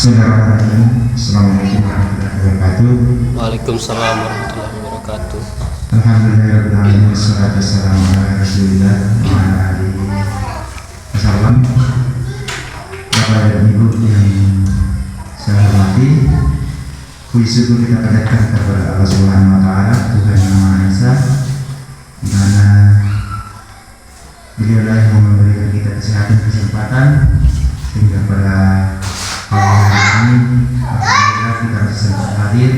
Bismillahirrahmanirrahim. Assalamualaikum warahmatullahi wabarakatuh. Waalaikumsalam warahmatullahi wabarakatuh. Alhamdulillahirrahmanirrahim. Wassalatu wassalamu ala rasulillah wa ala alihi wasallam. Bapak dan Ibu yang saya hormati, puji syukur kita panjatkan kepada Allah Subhanahu wa taala, Tuhan yang Maha Esa, di mana Beliau yang memberikan kita kesempatan sehingga pada hari ini alhamdulillah kita bisa sempat hadir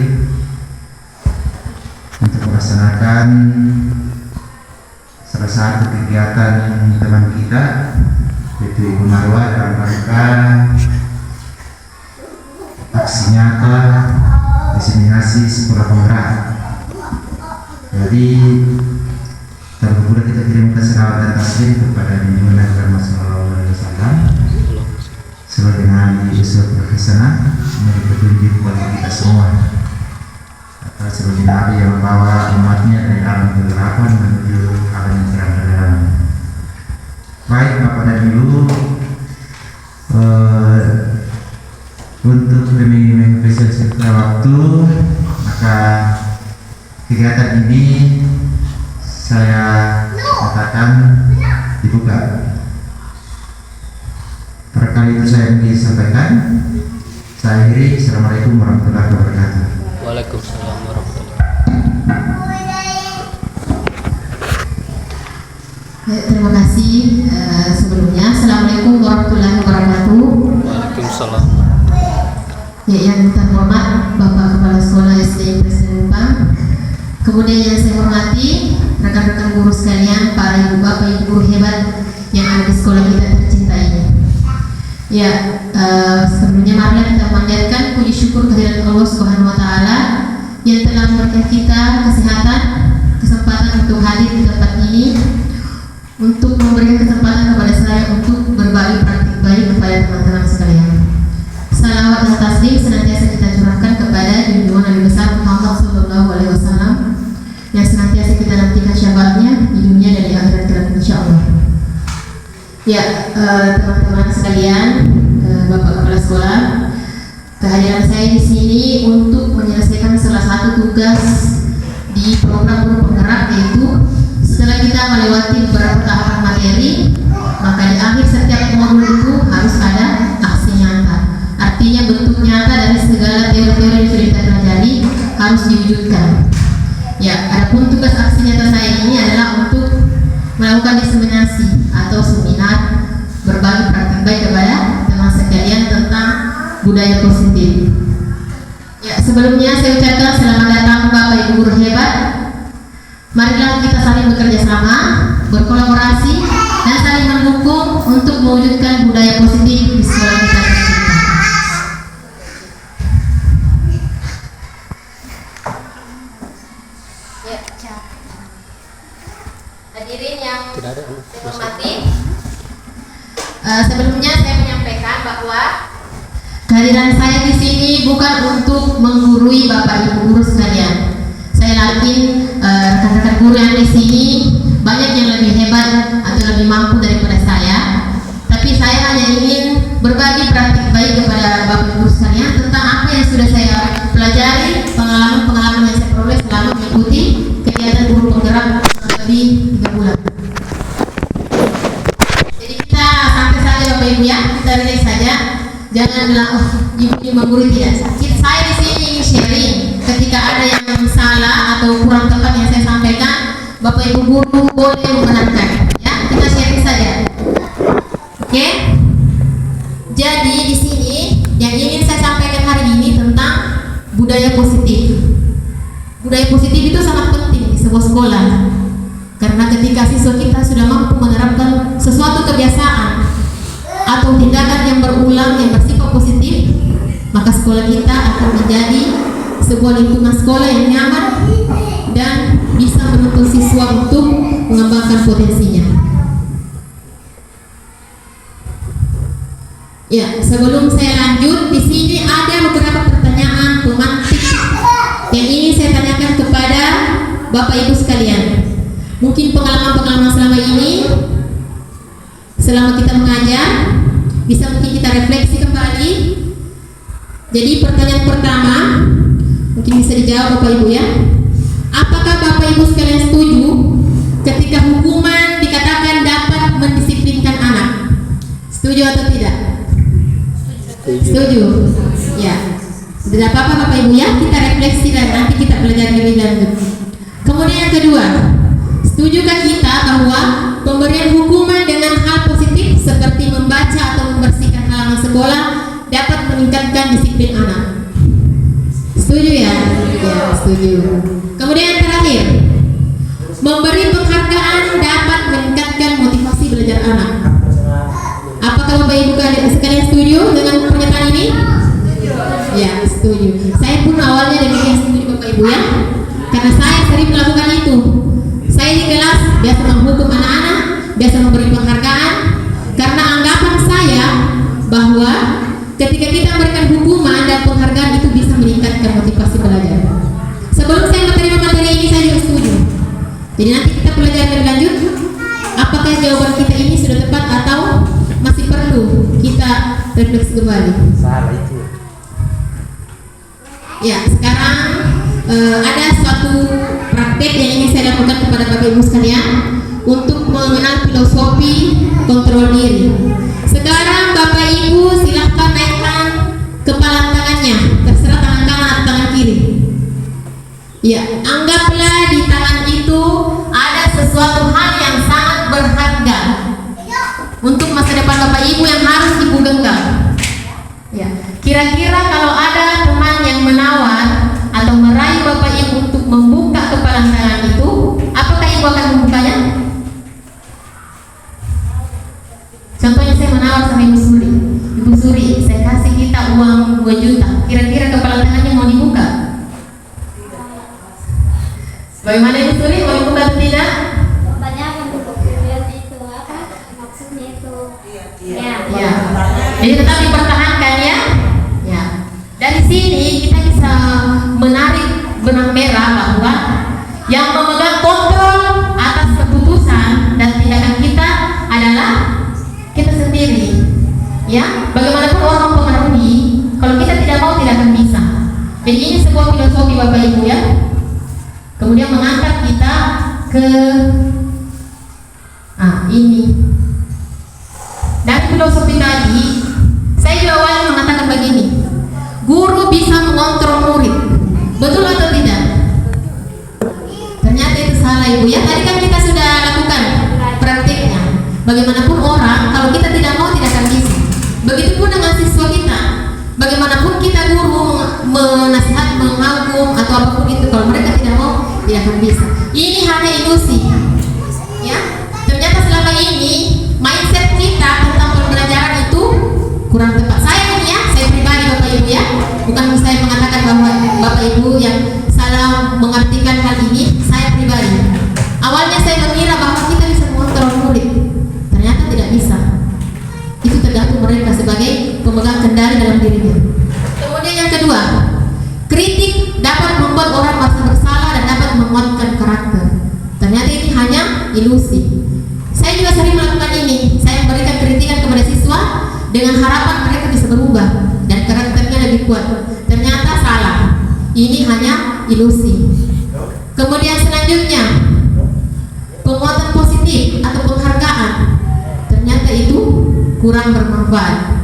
untuk melaksanakan salah satu kegiatan teman kita, yaitu Ibu Marwah, dalam rangka aksi nyata diseminasi sekolah penggerak. Jadi terlebih kita kirimkan selawat dan taslim kepada junjungan Nabi Muhammad SAW sebagai nabi uswatun hasanah, menjadi petunjuk bagi kita semua, atau sebagai nabi yang membawa umatnya dari alam kegelapan menuju alam yang terang benderang. Baik Bapak dan Ibu, untuk demi memfasilitasi waktu, maka kegiatan ini saya katakan dibuka. Barangkali itu saya ingin sampaikan. Saya akhiri. Assalamualaikum warahmatullahi wabarakatuh. Waalaikumsalam warahmatullahi wabarakatuh. Terima kasih. Sebelumnya Assalamualaikum warahmatullahi wabarakatuh. Waalaikumsalam. Ya, yang terhormat Bapak Kepala Sekolah SD Presiden Upang, kemudian yang saya hormati rekan-rekan guru sekalian, para ibu bapak, ibu guru hebat yang ada di sekolah kita tercinta ini. Ya, sebelumnya marilah kita memanjatkan puji syukur kehadirat Allah Subhanahu wa taala yang telah memberikan kita kesehatan, kesempatan untuk hadir di tempat ini, untuk memberikan kesempatan kepada saya untuk berbagi praktik baik kepada teman-teman sekalian. Salawat dan taslim senantiasa kita curahkan kepada junjungan Nabi besar Muhammad SAW yang senantiasa kita nantikan syafaatnya di dunia dan di akhirat kelak insyaallah. Ya, teman-teman sekalian, Bapak Kepala Sekolah, kehadiran saya di sini untuk menyelesaikan salah satu tugas di program guru penggerak, yaitu setelah kita melewati beberapa tahapan materi, maka di akhir setiap modul itu harus ada aksi nyata. Artinya bentuk nyata dari segala teori-teori yang sudah kita pelajari harus diwujudkan. Ya, adapun tugas aksi nyata saya ini adalah untuk melakukan diseminasi atau seminar berbagi praktik baik kepada teman sekalian tentang budaya positif. Ya, sebelumnya saya ucapkan selamat datang Bapak Ibu guru hebat. Marilah kita saling bekerja sama, berkolaborasi, dan saling mendukung untuk mewujudkan budaya positif di sekolah kita tercinta. Hadirin yang saya hormati, sebelumnya saya menyampaikan bahwa kehadiran saya di sini bukan untuk menggurui Bapak Ibu guru sekalian. Saya yakin rekan-rekan guru yang di sini banyak yang lebih hebat atau lebih mampu daripada saya. Tapi saya hanya ingin berbagi praktik baik kepada Bapak Ibu sekalian tentang apa yang sudah saya pelajari, pengalaman-pengalaman yang saya peroleh selama mengikuti kegiatan guru penggerak lebih 3 bulan. Jadi kita santai saja Bapak Ibu ya, kita relax saja. Jangan bilang, oh ibu ini menggurui, tidak. Saya di sini ingin sharing. Ketika ada yang salah atau kurang tepat yang saya sampaikan, Bapak Ibu guru boleh membenarkan. Ya, kita sharing saja. Oke? Jadi di sini yang ingin saya sampaikan hari ini tentang budaya positif. Budaya positif itu sangat penting di sebuah sekolah. Karena ketika siswa kita sudah mampu menerapkan sesuatu kebiasaan atau tindakan yang berulang yang bersifat positif, maka sekolah kita akan menjadi sebuah lingkungan sekolah yang nyaman dan bisa menuntun siswa untuk mengembangkan potensinya. Ya, sebelum saya lanjut, di sini ada beberapa pertanyaan pemantik yang ingin saya tanyakan kepada Bapak Ibu sekalian. Mungkin pengalaman-pengalaman selama ini, selama kita mengajar, bisa mungkin kita refleksi kembali Jadi pertanyaan pertama mungkin bisa dijawab Bapak Ibu ya. Apakah Bapak Ibu sekalian setuju ketika hukuman dikatakan dapat mendisiplinkan anak? Setuju atau tidak? Setuju. Ya. Tidak apa-apa Bapak Ibu ya, kita refleksi dan nanti kita belajar lebih lanjut. Kemudian yang kedua, setujukah kita bahwa pemberian hukuman dengan hal positif seperti membaca atau membersihkan halaman sekolah dapat meningkatkan disiplin anak? Setuju ya? Ya, setuju. Kemudian yang terakhir, memberi penghargaan dapat meningkatkan motivasi belajar anak. Apakah Bapak Ibu sekalian setuju dengan pernyataan ini? Ya, setuju. Saya pun awalnya demikian setuju Bapak Ibu ya, karena saya sering melakukan itu. Saya di kelas biasa menghukum anak-anak, biasa memberi penghargaan, karena anggapan saya bahwa ketika kita memberikan hukuman dan penghargaan itu bisa meningkatkan motivasi belajar. Sebelum saya menerima materi ini saya juga setuju. Jadi nanti kita belajar lebih lanjut, apakah jawaban kita ini sudah tepat atau masih perlu kita refleksi kembali. Salah itu. Ya, sekarang ada suatu praktek yang ingin saya lakukan kepada Bapak Ibu sekalian untuk mengenal filosofi kontrol diri. Sekarang Bapak Ibu silahkan naikkan kepala tangannya, terserah tangan kanan atau tangan kiri. Ya, anggaplah di tangan itu ada sesuatu hal yang sangat berharga untuk masa depan Bapak Ibu yang harus Ibu genggam. Ya, kira-kira kalau ada teman yang menawar atau merayu Bapak Ibu untuk membuka kepala tangan itu, apakah Ibu akan membukanya? Contohnya saya menawar sama Ibu Suri. Ibu Suri, saya kasih kita uang 2 juta. Kira-kira kepala tangannya mau dibuka? Bagaimana Ibu Suri, mau dibuka atau tidak? Pertanyaan untuk lihat itu apa maksudnya itu? Ya. Jadi tetap dipertahankan ya. Ya. Dari sini kita bisa menarik benang merah bahwa yang memegang kontrol atas keputusan dan tindakan kita adalah kita sendiri. Ya, bagaimanapun orang mempengaruhi, kalau kita tidak mau tidak akan bisa. Jadi ini sebuah filosofi Bapak Ibu ya. Kemudian mengangkat kita ke ini. Dari filosofi tadi, saya juga awalnya mengatakan begini, guru bisa mengontrol murid, betul atau tidak? Ternyata itu salah Ibu ya. Tadi kan kita sudah lakukan praktiknya. Bagaimanapun orang, kalau kita tidak mau tidak akan bisa. Begitupun dengan siswa kita. Bagaimanapun kita guru menasihat, menghukum atau apapun itu, kalau mereka tidak mau tidak akan bisa. Ini hanya ilusi. Ya, ternyata selama ini mindset kita tentang pembelajaran itu kurang tepat. Saya ini ya, saya pribadi Bapak Ibu ya, bukan saya mengatakan bahwa Bapak Ibu yang salah mengartikan hal ini. Saya pribadi, awalnya saya mengira bahwa kita bisa mengontrol murid, ternyata tidak bisa. Itu tergantung mereka sebagai pemegang kendali dalam dirinya. Kemudian yang kedua, kritik dapat membuat orang merasa bersalah dan dapat menguatkan karakter. Ternyata ini hanya ilusi. Saya juga sering melakukan ini. Saya memberikan kritikan kepada siswa dengan harapan mereka bisa berubah dan karakternya lebih kuat. Ternyata salah. Ini hanya ilusi. Kemudian selanjutnya, penguatan positif atau penghargaan. Ternyata itu kurang bermanfaat.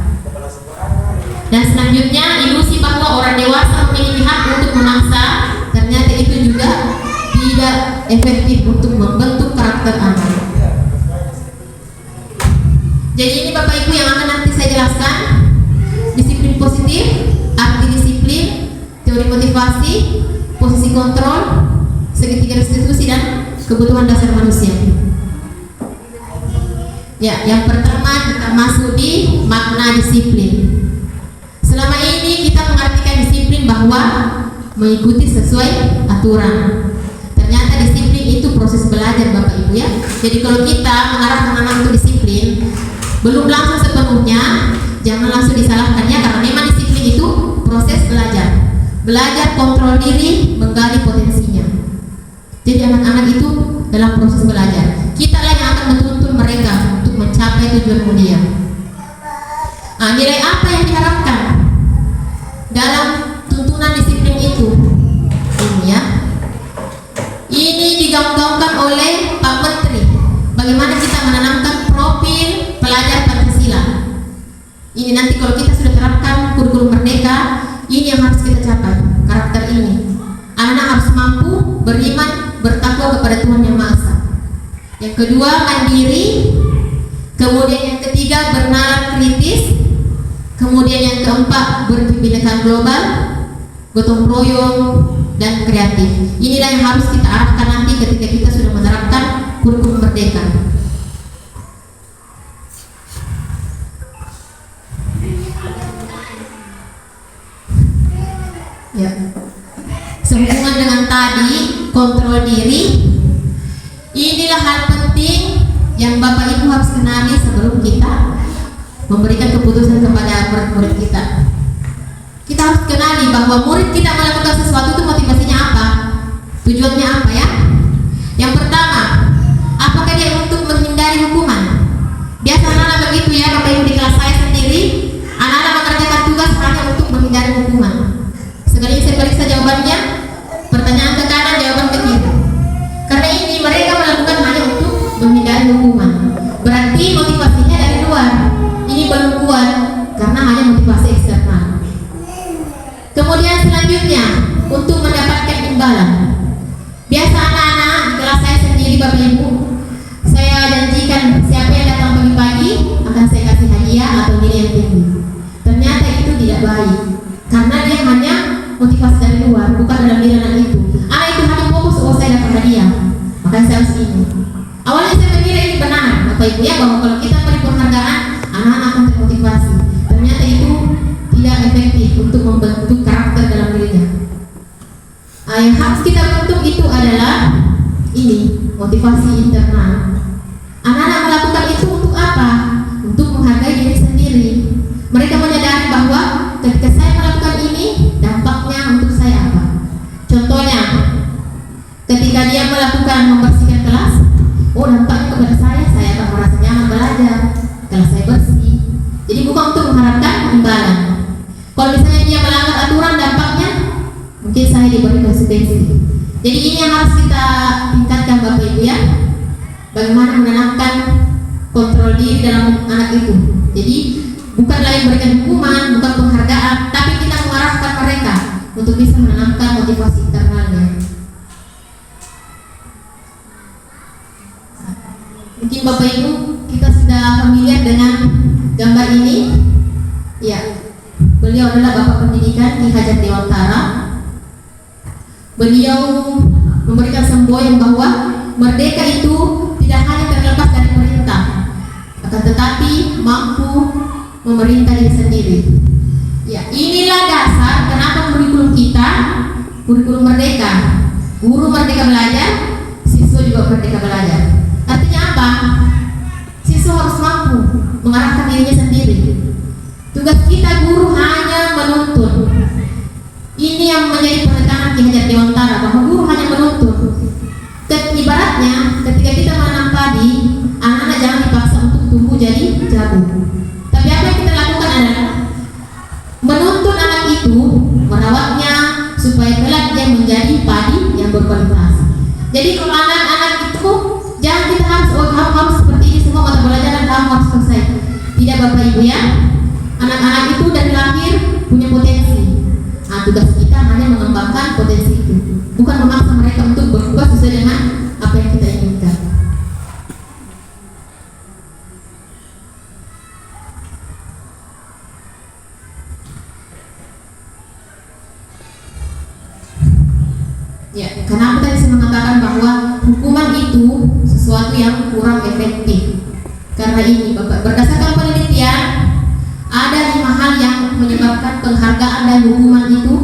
Dan selanjutnya, ilusi bahwa orang dewasa memiliki hak untuk memaksa. Ternyata itu juga tidak efektif untuk membentuk karakter anak. Jadi ini Bapak Ibu yang akan nanti saya jelaskan. Disiplin positif, arti disiplin, teori motivasi, posisi kontrol, segitiga restitusi dan kebutuhan dasar manusia. Ya, yang pertama kita masuk di makna disiplin. Selama ini kita mengartikan disiplin bahwa mengikuti sesuai aturan. Ternyata disiplin itu proses belajar Bapak Ibu ya. Jadi kalau kita mengarahkan anak untuk disiplin, belum langsung sepenuhnya, jangan langsung disalahkannya, karena memang disiplin itu proses belajar. Belajar kontrol diri, menggali potensinya. Jadi anak-anak itu dalam proses belajar. Kita lah yang akan menuntun mereka untuk mencapai tujuan mulia. Nilai apa yang diharapkan dalam tuntunan disiplin itu. Ini ya. Ini digaung-gaungkan oleh Pak Menteri. Bagaimana kita menanamkan profil pelajar Pancasila. Ini nanti kalau kita sudah terapkan kurikulum merdeka, ini yang harus kita capai, karakter ini. Anak harus mampu beriman, bertakwa kepada Tuhan Yang Maha Esa. Yang kedua, mandiri. Kemudian yang ketiga, bernalar kritis. Kemudian yang keempat, berkebinekaan global, gotong royong, dan kreatif. Inilah yang harus kita arahkan nanti ketika kita sudah menerapkan kurikulum merdeka. Ya. Sehubungan dengan tadi, kontrol diri, inilah hal penting yang Bapak Ibu harus kenali sebelum kita memberikan keputusan kepada murid-murid kita. Kita harus kenali bahwa murid kita melakukan sesuatu itu motivasinya apa, tujuannya apa ya. Yang pertama, apakah dia untuk menghindari hukuman? Biasa anak-anak begitu ya, Bapak Ibu, di kelas saya sendiri, anak-anak mengerjakan tugas hanya untuk menghindari hukuman. Sekali saya periksa jawabannya, pertanyaan ke kanan, jawaban ke kiri. Karena ini mereka melakukan hanya untuk menghindari hukuman. Berarti motivasinya dari luar. Ini belum kuat karena hanya motivasi eksternal. Kemudian selanjutnya, untuk mendapatkan imbalan. Biasa anak-anak di kelas saya sendiri, Bapak Ibu, saya janjikan siapa yang datang pagi-pagi akan saya kasih hadiah atau nilai yang tinggi. Ternyata itu tidak baik, karena dia hanya motivasi dari luar, bukan dalam diri anak itu. Anak itu hanya fokus, oh saya dapat hadiah, makanya saya harus ini. Awalnya saya mengira ini benar, Bapak Ibu ya, bahwa kalau kita beri penghargaan, anak-anak akan termotivasi. Ternyata itu tidak efektif untuk membentuk karakter dalam dirinya. Yang harus kita bentuk itu adalah ini, motivasi internal. Anak-anak melakukan itu untuk apa? Untuk menghargai diri sendiri. Mereka menyadari bahwa ketika saya melakukan ini, dampaknya untuk saya apa? Contohnya, ketika dia melakukan membersihkan kelas, oh dampaknya kepada saya akan merasa nyaman belajar, kelas saya bersih. Jadi bukan untuk mengharapkan imbalan. Kalau misalnya dia melanggar aturan, dampaknya mungkin saya diberi konsekuensi. Jadi ini yang harus kita tingkatkan, Bapak Ibu ya. Bagaimana menanamkan kontrol diri dalam anak itu. Jadi bukan lagi memberikan hukuman, bukan penghargaan, tapi kita mengarahkan mereka untuk bisa menanamkan motivasi internalnya. Mungkin Bapak Ibu kita sudah familiar dengan gambar ini. Ya, beliau adalah Bapak Pendidikan Ki Hajat Dewantara. Beliau memberikan semboyan bahwa merdeka itu tidak hanya terlepas dari pemerintah, akan tetapi mampu memerintah diri sendiri. Ya, inilah dasar kenapa kurikulum kita, kurikulum merdeka. Guru merdeka belajar, siswa juga merdeka belajar. Artinya apa? Siswa harus mampu mengarahkan dirinya sendiri. Tugas kita guru hanya menuntun. Ini yang menjadi penekanan Ki Hajat Dewantara, bahwa guru hanya menuntun. Ibaratnya ketika kita menanam padi, anak-anak jangan dipaksa untuk tumbuh jadi jagung. Tapi apa yang kita lakukan adalah menuntun anak itu, merawatnya supaya kelak dia menjadi padi yang berkualitas. Jadi kalau anak-anak itu jangan kita harus seperti ini semua mata pelajaran kamu harus selesai. Tidak, Bapak Ibu ya. Anak-anak itu dari lahir punya potensi. Nah, tugas kita hanya mengembangkan potensi itu, bukan memaksa mereka untuk berubah sesuai dengan apa yang kita inginkan. Ya, kenapa tadi saya mengatakan bahwa hukuman itu sesuatu yang kurang efektif? Karena ini, Bapak, berdasarkan penelitian ada 5 hal yang menyebabkan penghargaan dan hukuman itu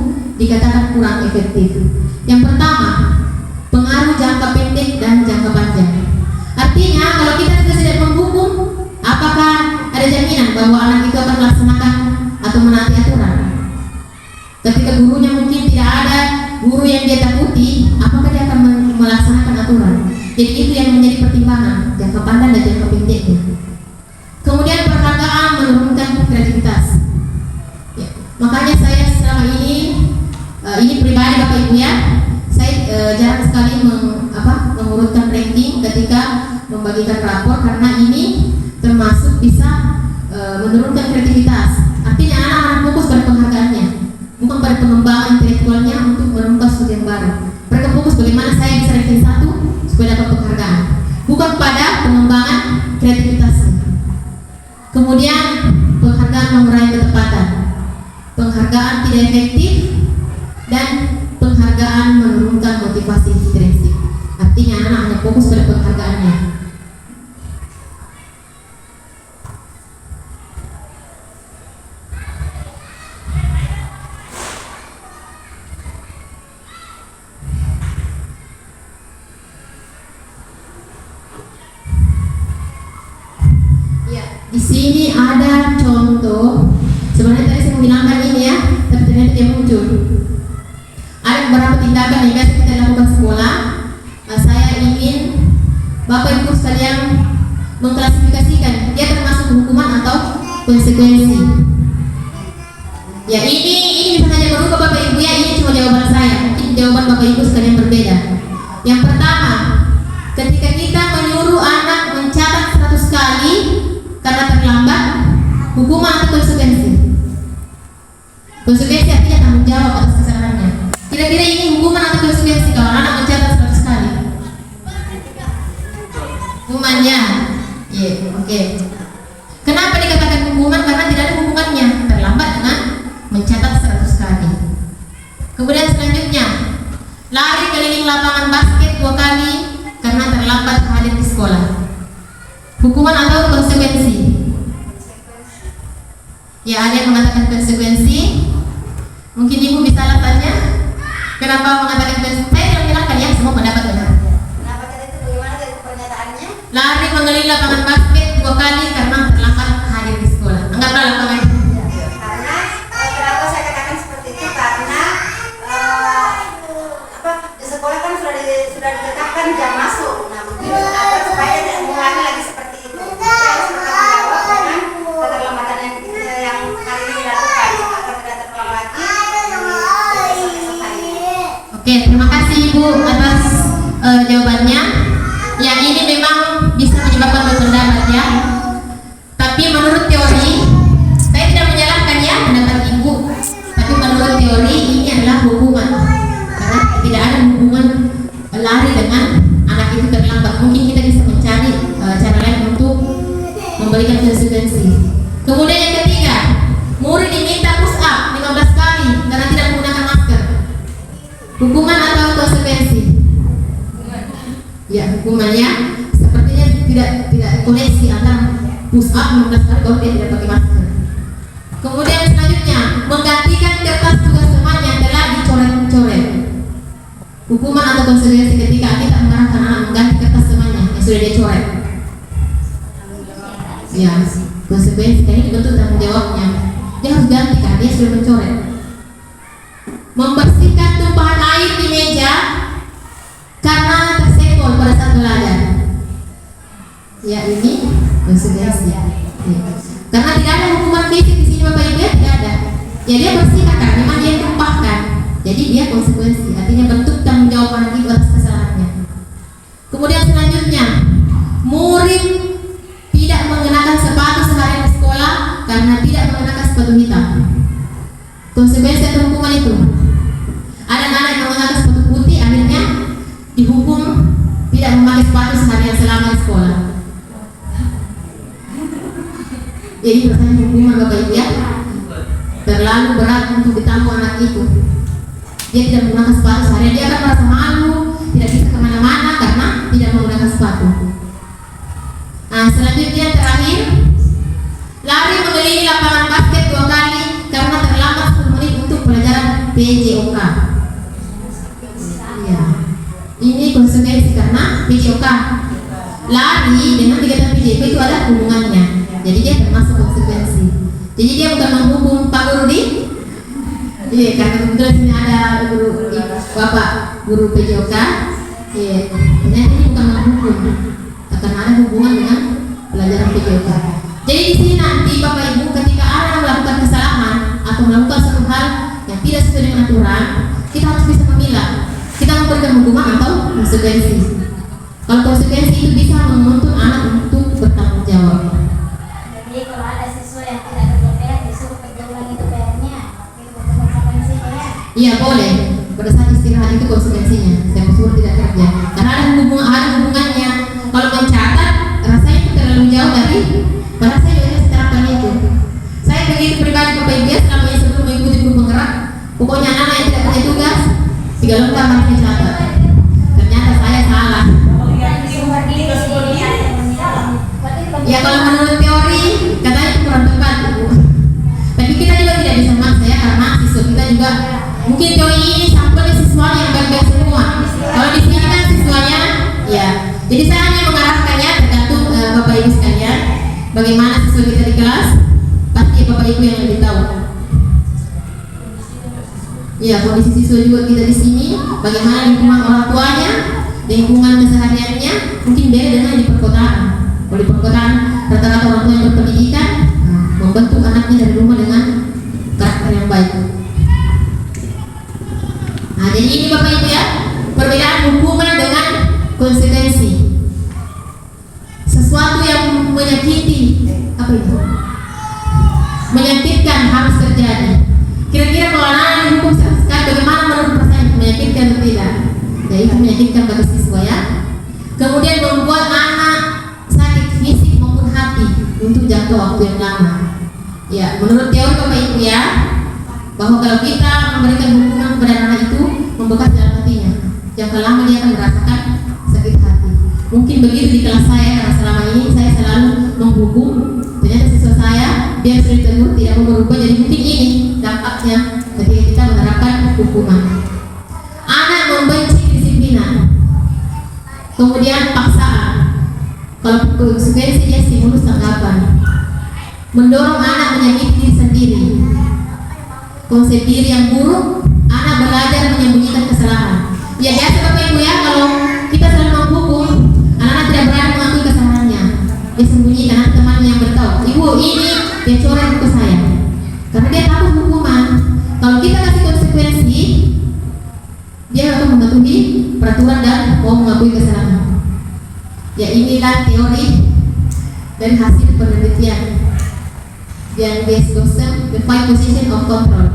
dikatakan kurang efektif. Yang pertama, pengaruh jangka pendek dan jangka panjang. Artinya kalau kita tidak menghukum, apakah ada jaminan bahwa anak itu akan melaksanakan atau menaati aturan? Ketika gurunya mungkin tidak ada guru yang dia takuti, apakah dia akan melaksanakan aturan? Jadi itu yang menjadi pertimbangan jangka panjang dan jangka pendeknya. Kemudian penghargaan menurunkan kreativitas. Ya. Makanya saya selama ini pribadi Bapak Ibu ya, saya jarang sekali mengurutkan ranking ketika membagikan rapor karena ini termasuk bisa menurunkan kreativitas. Artinya anak-anak fokus pada penghargaannya, bukan pada pengembangan intelektualnya untuk menemukan sesuatu yang baru. Mereka fokus bagaimana saya bisa ranking 1 supaya dapat penghargaan, bukan pada pengembangan kreativitasnya. Kemudian penghargaan mengurangi ketepatan, penghargaan tidak efektif, dan penghargaan menurunkan motivasi intrinsik. Artinya anak hanya fokus pada penghargaannya. Ya, di sini ada contoh. Sebenarnya tadi saya mau bilangkan ini ya, tapi ternyata dia muncul. Ada beberapa tindakan yang biasa kita lakukan sekolah. Saya ingin Bapak Ibu sekalian mengklasifikasikan dia termasuk hukuman atau konsekuensi. Ya ini bisa saja berubah Bapak Ibu ya, ini cuma jawaban saya. Mungkin jawaban Bapak Ibu sekalian berbeda. Yang pertama, ketika kita menyuruh anak mencatat 100 kali karena terlambat, hukuman atau konsekuensi? Konsekuensi artinya tanggung jawab atas kesalahannya. Kira-kira ini hukuman atau konsekuensi kalau anak mencatat 100 kali? Hukumannya. Iya, oke. Kenapa dikatakan hukuman? Karena tidak ada hukumannya, terlambat dengan mencatat 100 kali. Kemudian selanjutnya, lari keliling lapangan basket 2 kali karena terlambat hadir di sekolah. Hukuman atau konsekuensi? Ya, ada yang mengatakan konsekuensi. Mungkin Ibu bisa alasannya kenapa mengatakan konsekuensi. Saya tidak menyalahkan ya, semua pendapat benar. Kenapa tadi itu bagaimana dari pernyataannya? Lari mengelilingi lapangan basket 2 kali karena terlambat hadir di sekolah. Anggaplah lapangan. Karena kenapa saya katakan seperti itu karena di sekolah kan sudah ditetapkan jam masuk. Nah mungkin agar supaya tidak mengulangi lagi seperti itu. Saya harus bertanggung jawab dengan keterlambatan yang hari ini dilakukan agar tidak terulang lagi besok-besok harinya. Oke, terima kasih Ibu atas jawabannya. Yang ini memang bisa menyebabkan berpendapat ya. Tapi menurut teori, saya tidak menyalahkan ya pendapat Ibu. Tapi menurut teori ini adalah hukuman. Karena tidak ada hubungan lari dengan anak itu terlambat. Mungkin kita bisa mencari cara lain untuk memberikan konsekuensi. Kemudian yang ketiga, murid diminta push up 15 kali karena tidak menggunakan masker. Hukuman atau konsekuensi? Ya, hukumannya sepertinya tidak koneksi antara push up 15 kali kalau dia tidak pakai masker. Kemudian selanjutnya, menggantikan kertas tugas teman yang telah dicoret-coret. Hukuman atau konsekuensi ketika kita mengarahkan anak mengganti kertas temannya yang sudah dia coret? Ya, konsekuensi ini bentuk tanggung jawabnya. Dia harus ganti karena dia sudah mencoret. Membersihkan tumpahan air di meja karena tersenggol pada saat belajar. Ya, ini konsekuensi. Ya. Karena tidak ada hukuman fisik di sini Bapak Ibu ya, tidak ada. Ya dia bersihkan karena memang dia tumpahkan. Jadi dia konsekuensi. Artinya bentuk tanggung jawab anak itu atas kesalahannya. Kemudian selanjutnya, murid tidak mengenakan sepatu seharian di sekolah karena tidak mengenakan sepatu hitam. Konsekuensi atau hukuman itu? Ada anak yang mengenakan sepatu putih akhirnya dihukum tidak memakai sepatu seharian selama di sekolah. Jadi pertanyaan hukuman Bapak Ibu ya, terlalu berat untuk ditanggung anak itu. Dia tidak menggunakan sepatu seharian, dia akan merasa malu, tidak bisa kemana-mana karena tidak menggunakan sepatu. Nah selanjutnya terakhir, lari mengelilingi lapangan basket 2 kali karena terlambat 10 menit untuk pelajaran PJOK. Ya, ini konsekuensi karena PJOK. Lari dengan kegiatan PJOK itu ada hubungannya. Jadi dia termasuk konsekuensi. Jadi dia bukan menghukum Pak Guru di. Iya, karena kebetulan sini ada guru Bapak guru PJOK. Iya, ternyata ini bukan menghukum. Akan ada hubungan dengan pelajaran PJOK. Jadi di sini nanti Bapak Ibu ketika anak melakukan kesalahan atau melakukan satu hal yang tidak sesuai dengan aturan, kita harus bisa memilah. Kita memberikan hukuman atau konsekuensi. Kalau konsekuensi itu bisa menuntut anak untuk bertanggung jawab. Jadi kalau ada siswa yang tidak kerja PR, disuruh kerja ulang itu PR-nya, itu konsekuensinya ya. Iya boleh. Pada saat istirahat itu konsekuensinya. Saya suruh tidak kerja. Karena ada hubungannya. Kalau mencatat, rasanya itu terlalu jauh dari. Padahal saya juga seterapkan itu. Saya begitu pribadi Bapak Ibu ya, selama ini sebelum mengikuti guru penggerak, pokoknya anak yang tidak punya tugas 3 lembar harus dicatat. Ternyata saya salah. Ya kalau menurut teori katanya itu kurang tepat, Bu. Tapi kita juga tidak bisa maksa ya, karena siswa kita juga mungkin teori ini sampelnya siswanya yang baik-baik semua. Kalau di sini kan siswanya, ya. Jadi saya hanya mengarahkan ya, tergantung Bapak Ibu sekalian, bagaimana siswa kita di kelas, pasti Bapak Ibu yang lebih tahu. Ya, kondisi siswa juga kita di sini, bagaimana lingkungan orang tuanya, lingkungan kesehariannya, mungkin beda dengan di perkotaan. Kalau di perkotaan rata-rata orang tua yang berpendidikan membentuk anaknya dari rumah dengan karakter yang baik. Nah, jadi ini Bapak Ibu ya, perbedaan hukuman dengan konsekuensi. Sesuatu yang menyakiti, apa itu? Menyakitkan harus terjadi. Kira-kira kalau anak dihukum sekali, bagaimana menurut perasaan menyakitkan atau tidak? Ya itu menyakitkan bagi siswa ya. Kemudian membuat anak sakit fisik maupun hati untuk jangka waktu yang lama. Ya, menurut teori Bapak Ibu ya, bahwa kalau kita memberikan hukuman kepada anak itu membekas dalam hatinya. Jangka lama dia akan merasakan sakit hati. Mungkin begitu di kelas saya, karena selama ini saya selalu menghukum. Ternyata siswa saya dia sudah ditegur tidak mau berubah, jadi mungkin ini dampaknya ketika kita menerapkan hukuman. Anak membenci kedisiplinan, kemudian paksaan. Kalau konsekuensi dia stimulus tanggapan, mendorong anak menyakiti diri sendiri, konsep diri yang buruk, anak belajar menyembunyikan kesalahan. Ya biasa Bapak Ibu ya, kalau kita selalu menghukum, anak-anak tidak berani mengakui kesalahannya, dia sembunyikan. Anak temannya yang beritahu, ibu ini dia coret buku saya, karena dia takut hukuman. Kalau kita kasih konsekuensi, dia akan mematuhi peraturan dan mau mengakui kesalahan. Ya inilah teori dan hasil penelitian yang discussed the 5 position of control.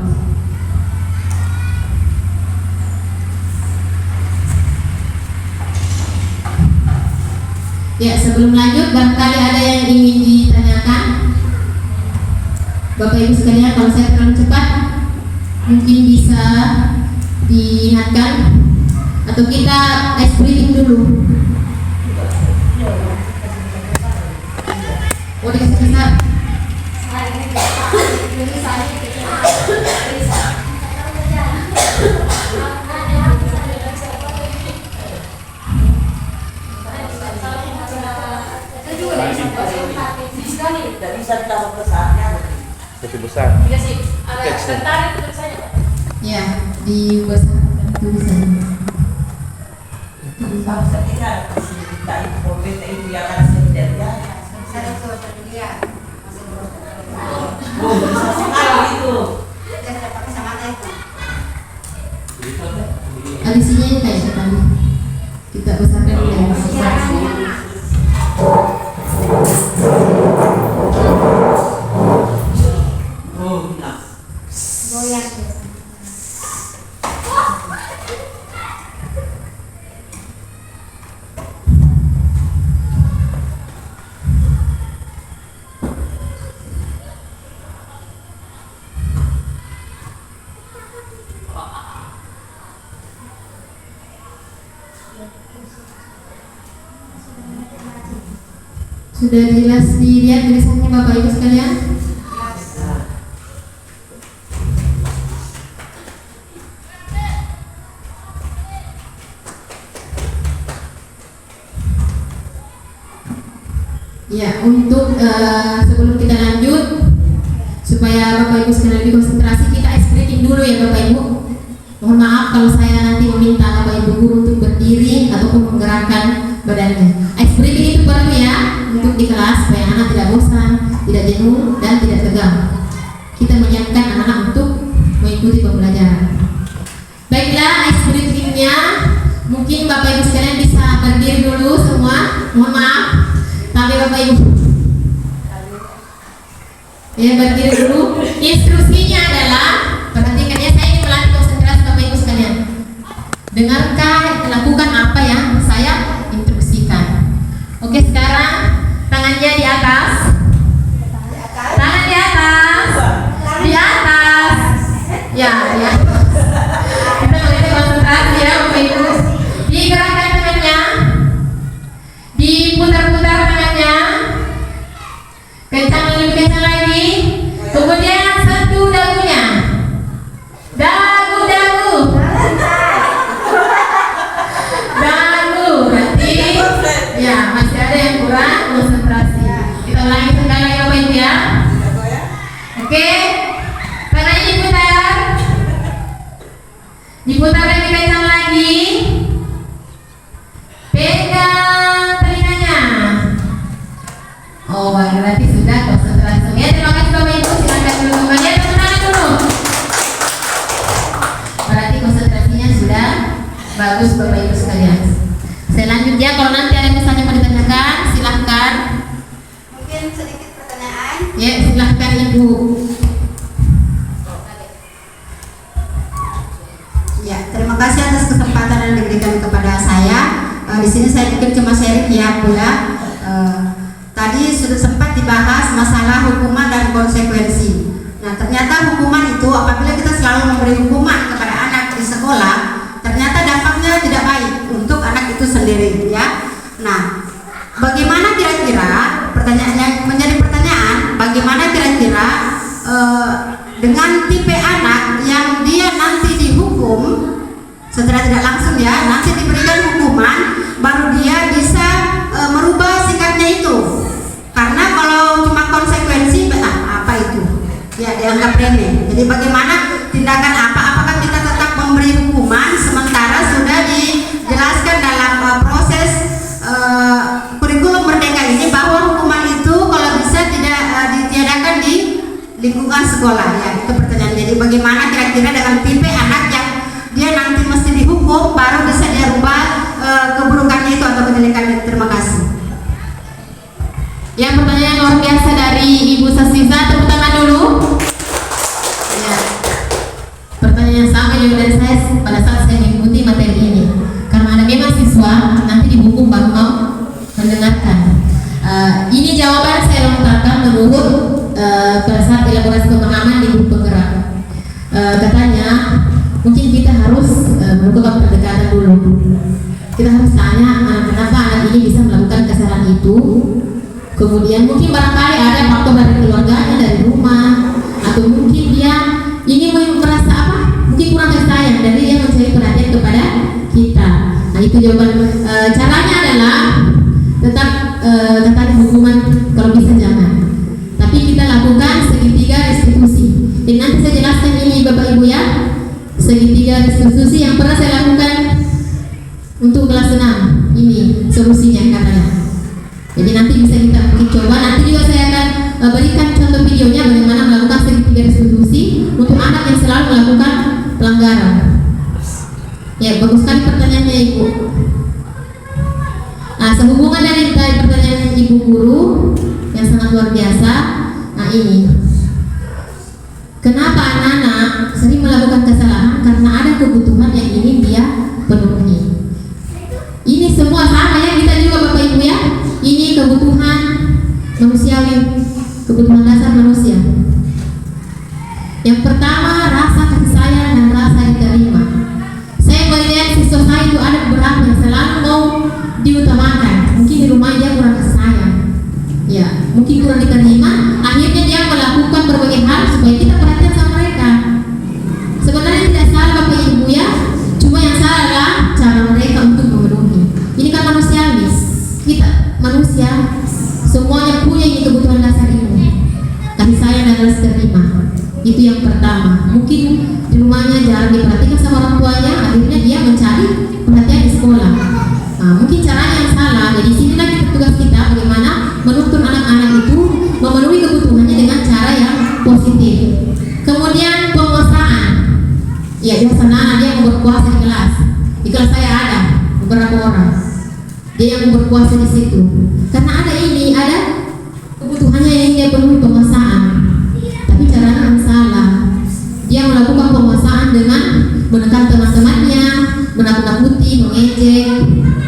Ya sebelum lanjut, barangkali ada yang ingin ditanyakan Bapak Ibu sekalian. Kalau saya terlalu cepat mungkin bisa diingatkan atau kita ice breathing dulu. Oh dikasih besar. Tidak bisa ditaruh besarnya. Lebih besar. Dikasih agak bentar itu tulisannya. Ya di besarkan tulisannya. Kalau saya kasih kita itu bobet itu yang harus terjadi. Saya tuh dia masih belum. Oh, bisa sekali itu. Dia tidak pakai sama itu. Adisinya ini kayak tadi kita besarkan dulu yang besar. Oh, hilang. Goyang. Sudah jelas dilihat tulisannya Bapak Ibu sekalian? Ya, untuk sebelum kita lanjut, supaya Bapak Ibu sekalian lebih konsentrasi, kita ice breaking dulu ya Bapak Ibu. Mohon maaf kalau saya nanti meminta Bapak Ibu guru untuk berdiri ataupun menggerakkan badannya. Ice breaking itu perlu ya untuk di kelas supaya anak tidak bosan, tidak jenuh dan tidak tegang. Kita menyiapkan anak-anak untuk mengikuti pembelajaran. Baiklah, ice breathing-nya mungkin Bapak Ibu sekalian bisa berdiri dulu semua. Mohon maaf, tapi Bapak Ibu ya berdiri dulu. Instruksinya adalah, perhatikan ya, saya ingin melatih konsentrasi Bapak Ibu sekalian. Dengarkan, lakukan apa yang saya instruksikan. Oke, sekarang tangannya di atas. Tangan di atas. Di atas. Ya, ya. Kita mulai konsentrasi ya Bapak Ibu. Digerakkan tangannya. Diputar-putar tangannya. Kencang lebih kencang lagi. Kemudian sentuh dagunya. Dagu. Berarti ya masih ada yang kurang konsentrasi. Kita ulangi sekali lagi Bapak Ibu ya. Oke. Tangannya diputar lebih kencang lagi. Pegang telinganya. Oh, berarti sudah konsentrasi. Ya, terima kasih Bapak Ibu. Silakan dulu semuanya, tepuk tangan dulu. Berarti konsentrasinya sudah bagus Bapak Ibu sekalian. Selanjutnya kalau nanti ada misalnya mau ditanyakan, silahkan. Mungkin sedikit pertanyaan. Ya, silahkan Ibu. Ya, terima kasih atas kesempatan yang diberikan kepada saya. Di sini saya mungkin cuma sharing ya, Bu ya. Tadi sudah sempat dibahas masalah hukuman dan konsekuensi. Nah, ternyata hukuman itu apabila kita selalu memberi hukuman kepada anak di sekolah, ternyata dampaknya tidak baik untuk anak itu sendiri ya. Nah, bagaimana kira-kira pertanyaannya menjadi pertanyaan, bagaimana kira-kira dengan tipe anak yang dia nanti dihukum secara tidak langsung ya, nanti diberikan hukuman baru dia bisa merubah sikapnya itu. Karena kalau cuma konsekuensi, apa itu? Ya dianggap remeh. Jadi bagaimana tindakan apa? Apakah kita tetap memberi hukuman sementara sudah dijelaskan dalam proses kurikulum Merdeka ini bahwa hukuman itu kalau bisa tidak ditiadakan di lingkungan sekolah ya. Itu pertanyaan. Jadi bagaimana kira-kira dengan tipe anak yang dia nanti mesti dihukum baru bisa dia rubah keburukannya itu atau kejelekannya. Terima kasih. Ya, pertanyaan luar biasa dari Ibu Sasiza, tepuk tangan dulu. Ya, pertanyaan yang sama juga dari saya pada saat saya mengikuti materi ini. Karena ada memang siswa nanti dihukum baru mau mendengarkan. Ini jawaban saya lontarkan menurut pada saat elaborasi pemahaman di buku penggerak. Katanya mungkin kita harus melakukan pendekatan dulu. Kita harus tanya kenapa anak ini bisa melakukan kesalahan itu. Kemudian mungkin barangkali ada faktor dari keluarganya, dari rumah, atau mungkin dia ingin merasa apa? Mungkin kurang kasih sayang, jadi dia mencari perhatian kepada kita. Nah itu jawaban. Caranya adalah tetap katakan hukuman kalau bisa jangan. Tapi kita lakukan segitiga restitusi. Dan nanti saya jelaskan ini Bapak Ibu ya. Segitiga restitusi yang pernah saya lakukan untuk kelas 6. Ini solusinya katanya. Jadi nanti bisa kita mungkin coba. Nanti juga saya akan berikan contoh videonya bagaimana melakukan segitiga restitusi untuk anak yang selalu melakukan pelanggaran. Ya, bagus sekali pertanyaannya Ibu. Nah, sehubungan dari pertanyaan Ibu Guru yang sangat luar biasa. Nah ini, kenapa anak-anak sering melakukan kesalahan? Karena ada kebutuhan yang ingin dia penuhi. Ini semua sama ya, kita juga Bapak Ibu ya. Ini kebutuhan manusiawi, kebutuhan dasar manusia. Yang pertama, rasa kasih sayang dan rasa diterima. Saya melihat siswa saya itu ada beberapa yang selalu mau diutamakan. Mungkin di rumah dia kurang kasih sayang, ya, mungkin kurang diterima. Akhirnya dia melakukan berbagai hal supaya kita perhatian sama mereka. Sebenarnya tidak salah Bapak Ibu ya, cuma yang salah adalah cara mereka untuk memenuhi. Ini kan manusiawi. Kita manusia semuanya punya ini kebutuhan dasar ini, kasih sayang dan rasa terima. Itu yang pertama. Mungkin di rumahnya jarang diperhatikan sama orang tuanya, akhirnya dia mencari perhatian di sekolah. Nah, mungkin caranya yang salah. Jadi sinilah tugas kita bagaimana menuntun anak-anak itu memenuhi kebutuhannya dengan cara yang positif. Kemudian penguasaan. Ya biasa anak dia yang berkuasa di kelas. Di kelas saya ada beberapa orang. Dia yang berkuasa di situ. Karena ada kebutuhannya yang dia penuhi penguasaan. Tapi caranya yang salah. Dia melakukan penguasaan dengan menekan teman-temannya, menakut-nakuti, mengejek,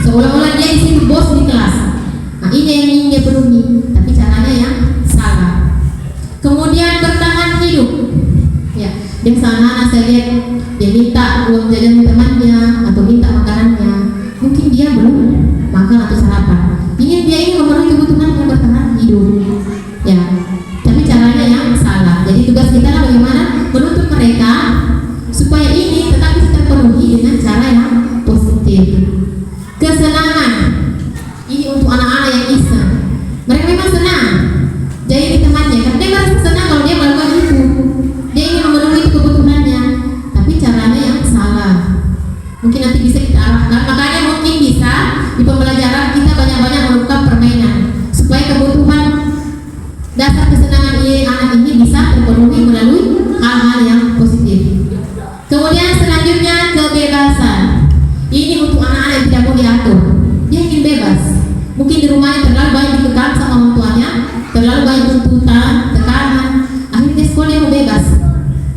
seolah-olah dia di situ bos di kelas. Nah, ini yang ingin dia penuhi, tapi caranya yang salah. Kemudian bertahan hidup. Ya, biasa anak-anak saya lihat dia minta uang jajan temannya atau minta makanannya. Mungkin dia belum makan atau sarapan. Dia ingin memenuhi kebutuhan yang bertahan hidup. Ya, tapi caranya yang salah. Jadi tugas kita lah bagaimana menuntut mereka supaya ini tetap bisa terpenuhi dengan cara yang positif. Kesenangan ini untuk anak-anak yang iseng. Mereka memang senang jadi temannya, karena dia merasa senang kalau dia melakukan itu. Dia ingin memenuhi kebutuhannya, tapi caranya yang salah. Mungkin nanti bisa kita arahkan. Makanya mungkin bisa di pembelajaran kita banyak-banyak melakukan permainan supaya kebutuhan dasar kesenangan anak ini bisa terpenuhi melalui hal-hal yang positif. Kemudian selanjutnya kebebasan. Ini untuk anak-anak yang tidak mau diatur. Dia ingin bebas. Mungkin di rumahnya terlalu banyak dikekang sama orang tuanya, terlalu banyak tuntutan, tekanan. Akhirnya di sekolah dia mau bebas.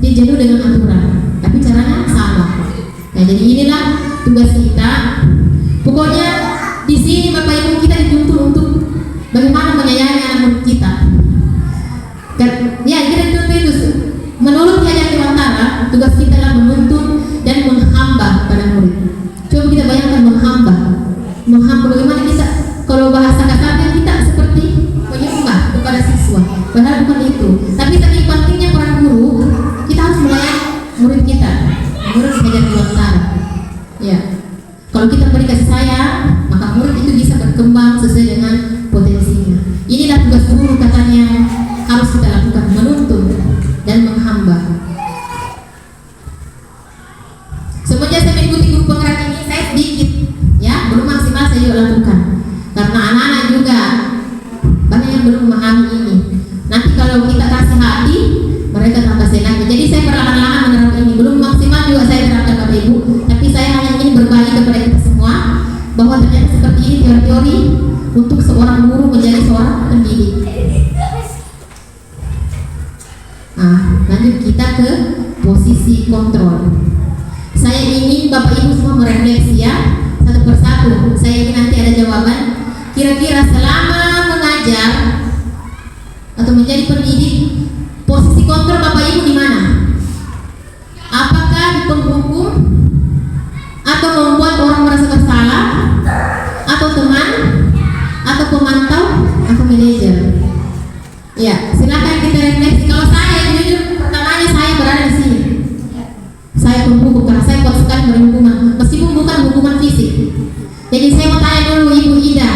Dia jenuh dengan aturan. Tapi caranya salah. Nah, jadi inilah tugas kita. Pokoknya di sini Bapak Ibu kita dituntut untuk bagaimana menyayangi anak kita. Ya, kita dituntut itu. Menurut Yayasan Dewantara, tugas kita adalah menuntun dan menghamba pada murid. Coba kita bayangkan menghamba bagaimana kita, kalau bahasa kasarnya kita seperti menyembah kepada siswa. Padahal bukan itu. Tapi saking pentingnya peran guru, kita harus melayani murid kita. Murid Yayasan Dewantara. Ya, kalau kita beri kasih sayang, maka murid itu bisa berkembang sesuai dengan potensinya. Inilah tugas guru katanya harus kita lakukan, menuntun dan menghamba. Semenjak saya mengikuti guru penggerak ini, saya sedikit ya belum maksimal saya juga lakukan, karena anak-anak juga banyak yang belum memahami ini. Nanti kalau kita kasih hati, mereka tambah senang. Jadi saya perlahan-lahan menerapkan ini, belum maksimal juga saya terapkan Bapak Ibu, tapi saya hanya ingin berbagi kepada kita semua bahwa ternyata seperti ini teori-teori untuk seorang guru menjadi seorang pendidik. Lanjut kita ke posisi kontrol. Saya ingin Bapak Ibu semua merefleksi ya, satu persatu. Saya ingin nanti ada jawaban. Kira-kira selama mengajar atau menjadi pendidik, posisi kontrol Bapak Ibu di mana? Apakah di penghukum, atau membuat orang merasa bersalah, atau teman, atau pemantau, atau manajer? Ya, silakan kita refleksi. Kalau saya jujur, pertamanya saya berada di sini. Saya penghukum karena saya kuat sekali beri hukuman, meskipun bukan hukuman fisik. Jadi saya mau tanya dulu Ibu Ida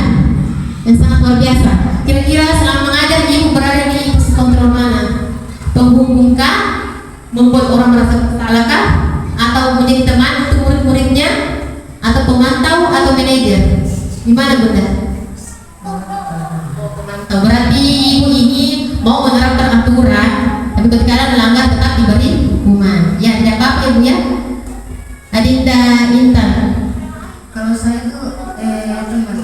yang sangat luar biasa. Kira-kira selama mengajar Ibu berada di posisi kontrol mana? Penghukumkah, membuat orang merasa bersalahkah, atau menjadi teman untuk murid-muridnya, atau pemantau, atau manajer? Gimana Bunda? Pemantau. Berarti Ibu ini mau menerapkan aturan, tapi ketika melanggar tetap diberi hukuman. Ya, tidak apa-apa Ibu ya. Adinda Intan. Kalau saya tuh teman.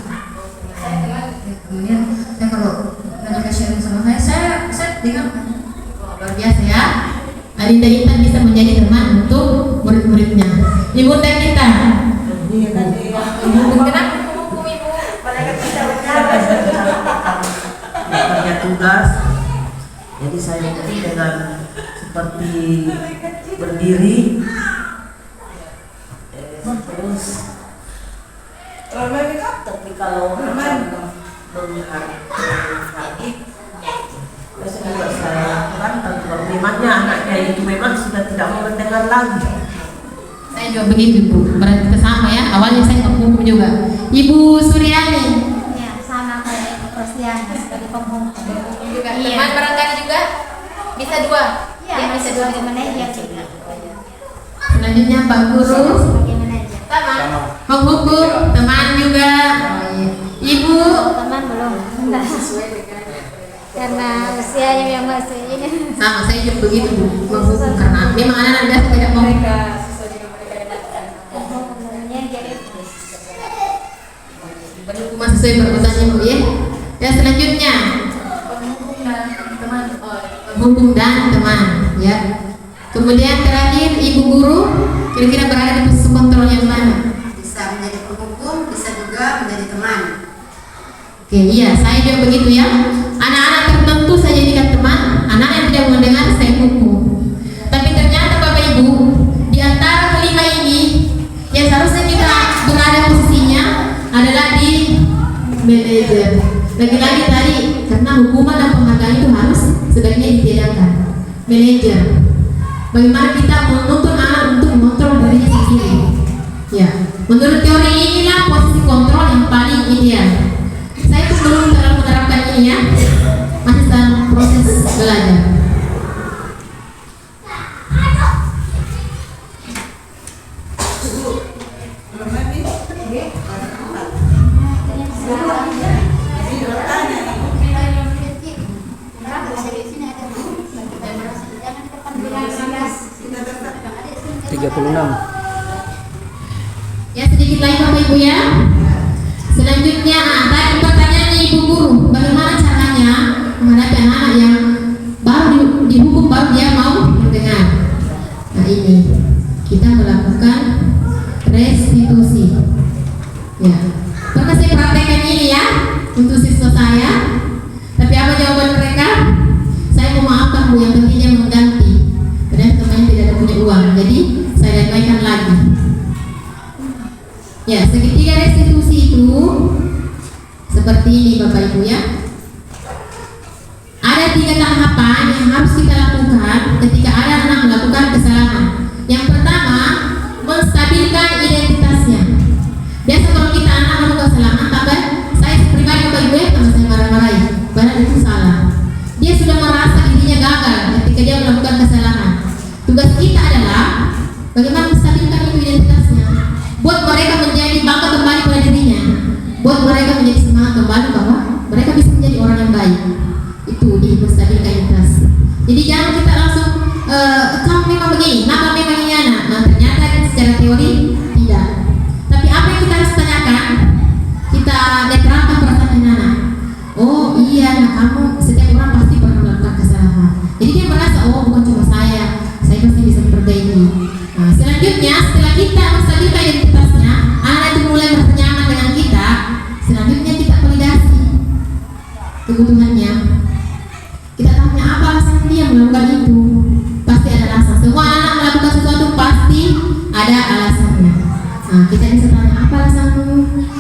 Kemudian saya kalau mereka sharing sama saya dengarkan. Luar biasa ya. Adinda Intan bisa menjadi teman untuk murid-muridnya. Ibu dan kita. Ibu kenapa hukum Ibu? Punya tugas. Jadi saya dengan seperti berdiri, terus tapi kalau melihat juga saya lakukan, kalau memangnya anaknya itu memang sudah tidak mau mendengar lagi. Saya juga begitu Bu, berarti kita sama ya. Awalnya saya penghukum juga. Ibu Suryani. Ya, sama kayak Ibu Rostiana sebagai penghukum. Juga Iya. teman barangkali juga bisa dua. Ya, bisa sebagai manajer juga. Selanjutnya Pak Guru. Sebagai manajer. Sama. Penghukum, teman juga. Ibu. Teman belum. Karena usianya yang masih ini. Sama, saya juga begitu Bu, menghukum karena memang anak-anak biasa tidak mau Kemudian terakhir ibu guru kira-kira berada di posisi kontrol yang mana? Bisa menjadi penghukum, bisa juga menjadi teman. Oke, iya, saya juga begitu ya. Anak-anak tertentu saya jadikan teman, anak yang tidak mendengar saya hukum. Tapi ternyata Bapak Ibu, di antara kelima ini yang seharusnya kita berada posisinya adalah di manajer. Lagi-lagi tadi karena hukuman dan penghargaan itu harus sebaiknya ditiadakan. Manajer, bagaimana kita menuntun anak untuk mengontrol dirinya sendiri. Ya, menurut teori inilah posisi kontrol yang paling ideal. Saya pun belum terlalu menerapkan ini ya, masih dalam proses belajar. Ya, sedikit lagi Bapak Ibu ya. Selanjutnya, tadi pertanyaannya Ibu Guru, bagaimana caranya menghadapi anak-anak yang baru dihukum baru dia mau mendengar. Nah ini kita melakukan restitusi. Ya, pernah saya praktekkan ini ya untuk siswa saya. Tapi apa jawaban mereka? Saya memaafkan Bu, yang penting dia mengganti. Karena temannya tidak ada punya uang, jadi saya damaikan lagi. Ya, segitiga restitusi itu seperti ini Bapak Ibu ya. Ada 3 tahapan yang harus kita lakukan ketika ada anak melakukan kesalahan. Yang pertama, menstabilkan identitasnya. Biasa kalau kita anak melakukan kesalahan, tambah saya pribadi Bapak Ibu ya, kalau saya marah-marahi, padahal itu salah. Dia sudah merasa dirinya gagal ketika dia melakukan kesalahan. Tugas kita adalah bagaimana menstabilkan itu identitasnya, buat mereka menjadi bangga kembali pada dirinya, buat mereka menjadi semangat kembali bahwa mereka bisa menjadi orang yang baik. Itu di menstabilkan identitas. Jadi jangan kita langsung kamu memang begini, nama memang ini anak. Nah ternyata secara teori tidak. Tapi apa yang kita harus tanyakan, kita netralkan perasaan anak. Oh iya, nah kamu setiap orang pasti pernah melakukan kesalahan. Jadi dia merasa oh bukan cuma saya pasti bisa memperbaiki. Nah, selanjutnya setelah kita menstabilkan identitasnya, anak itu mulai merasa nyaman dengan kita. Selanjutnya kita validasi kebutuhannya. Kita tanya apa alasan dia melakukan itu. Pasti ada alasan. Semua anak melakukan sesuatu pasti ada alasannya. Nah, kita bisa tanya apa alasanmu?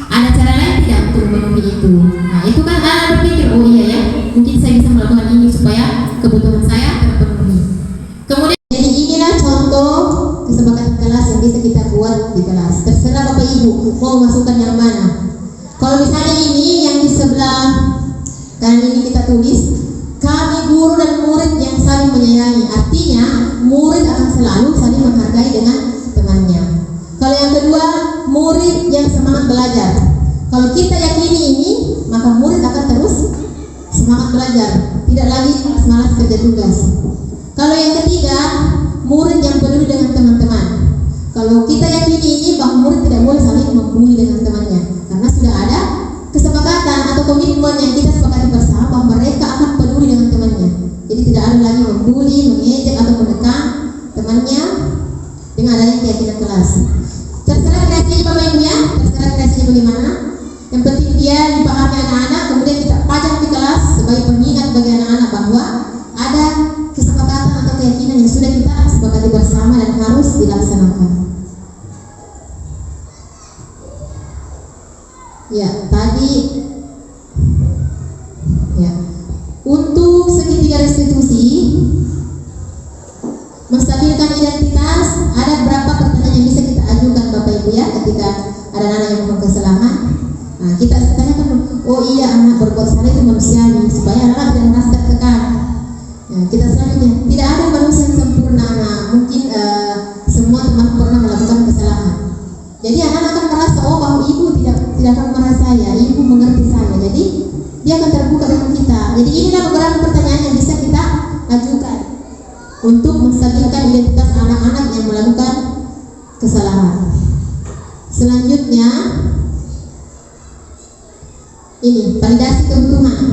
Ada cara lain tidak untuk memenuhi itu? Nah, itu kan anak berpikir oh iya ya, mungkin saya bisa melakukan ini supaya kebutuhan saya terpenuhi. Kemudian jadi inilah contoh kesepakatan kelas yang bisa kita buat di kelas. Terserah Bapak Ibu mau masukkan yang mana. Kalau misalnya ini yang di sebelah kanan ini kita tulis, kami guru dan murid yang saling menyayangi. Artinya murid akan selalu saling menghargai dengan temannya. Kalau yang kedua, murid yang semangat belajar. Kalau kita yakini ini, maka murid akan terus semangat belajar, tidak lagi malas kerja tugas. Kalau yang ketiga, murid yang peduli dengan teman-teman. Kalau kita yakini ini bahwa murid tidak boleh saling membuli dengan temannya, karena sudah ada kesepakatan atau komitmen yang kita sepakati bersama bahwa mereka akan peduli dengan temannya. Jadi tidak ada lagi membuli, mengejek atau menekan temannya dengan adanya keyakinan kelas. Terserah kreasinya Bapak Ibu ya, terserah kreasinya bagaimana. Yang penting dia dipahami anak-anak, kemudian kita pajang di kelas sebagai pengingat bagi anak-anak bahwa ada kesepakatan atau keyakinan yang sudah kita sepakati bersama dan harus dilaksanakan. Ya, tadi ya. Untuk segitiga restitusi menstabilkan identitas, ada berapa pertanyaan yang bisa kita ajukan Bapak Ibu ya ketika ada anak yang melakukan kesalahan. Nah, kita tanyakan, oh iya anak berbuat salah itu manusiawi supaya anak tidak merasa tertekan. Nah, kita selanjutnya, tidak ada manusia yang sempurna. Nah, mungkin semua teman pernah melakukan kesalahan. Jadi anak akan merasa oh bahwa ibu tidak akan merasa saya, ibu mengerti saya. Jadi dia akan terbuka dengan kita. Jadi inilah beberapa pertanyaan yang bisa kita ajukan untuk menstabilkan identitas anak-anak yang melakukan kesalahan. Selanjutnya ini validasi kebutuhan.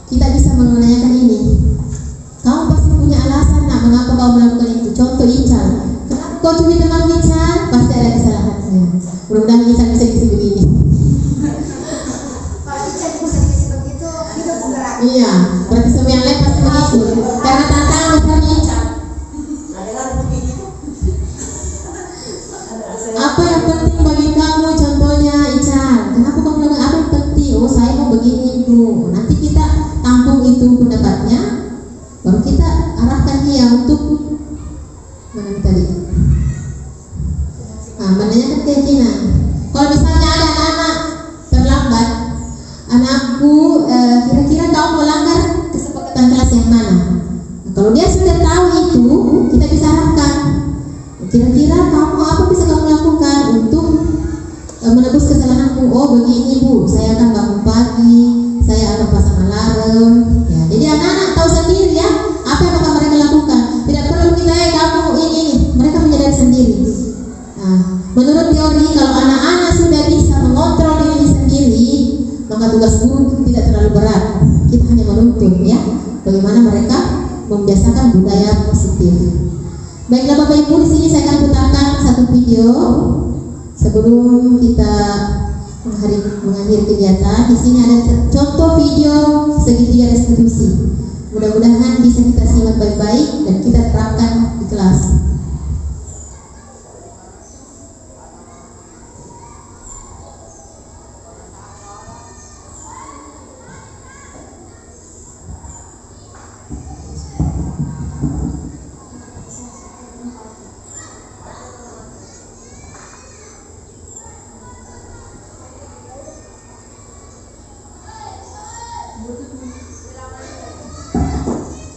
Kita bisa menanyakan ini. Kamu pasti punya alasan nak mengapa kau melakukan itu. Contoh Ical, kenapa kau cubit teman Ical? Pasti ada kesalahannya. Mudah-mudahan Ical bisa isi begini. Kalau Ica bisa seperti itu, hidup bergerak. Iya, berarti semua yang lain pasti begitu. Karena tantangan besarnya Ical. Apa yang penting bagi kamu? Contohnya Ical, kenapa kamu melakukan apa yang penting? Oh, saya mau begini Bu. Nanti kita tampung itu pendapatnya, baru kita arahkan dia untuk mana tadi? Menanyakan keyakinan. Kalau misalnya ada anak-anak terlambat, anakku kira-kira kamu melanggar kesepakatan kelas yang mana? Nah, kalau dia sudah tahu itu, kita bisa arahkan. Kira-kira kamu apa bisa kamu lakukan untuk menebus kesalahanmu? Oh begini Bu, saya akan bangun pagi, saya akan pasang alarm. Ya, jadi anak-anak tahu sendiri ya apa yang akan mereka lakukan. Tidak perlu kita kamu ini, mereka menyadari sendiri. Nah, menurut teori kalau anak-anak sudah bisa mengontrol diri sendiri, maka tugas guru tidak terlalu berat. Kita hanya menuntun ya, bagaimana mereka membiasakan budaya positif. Baiklah Bapak Ibu, di sini saya akan putarkan satu video sebelum kita mengakhiri kegiatan. Di sini ada contoh video segitiga restitusi. Mudah-mudahan bisa kita simak baik-baik dan kita terapkan di kelas.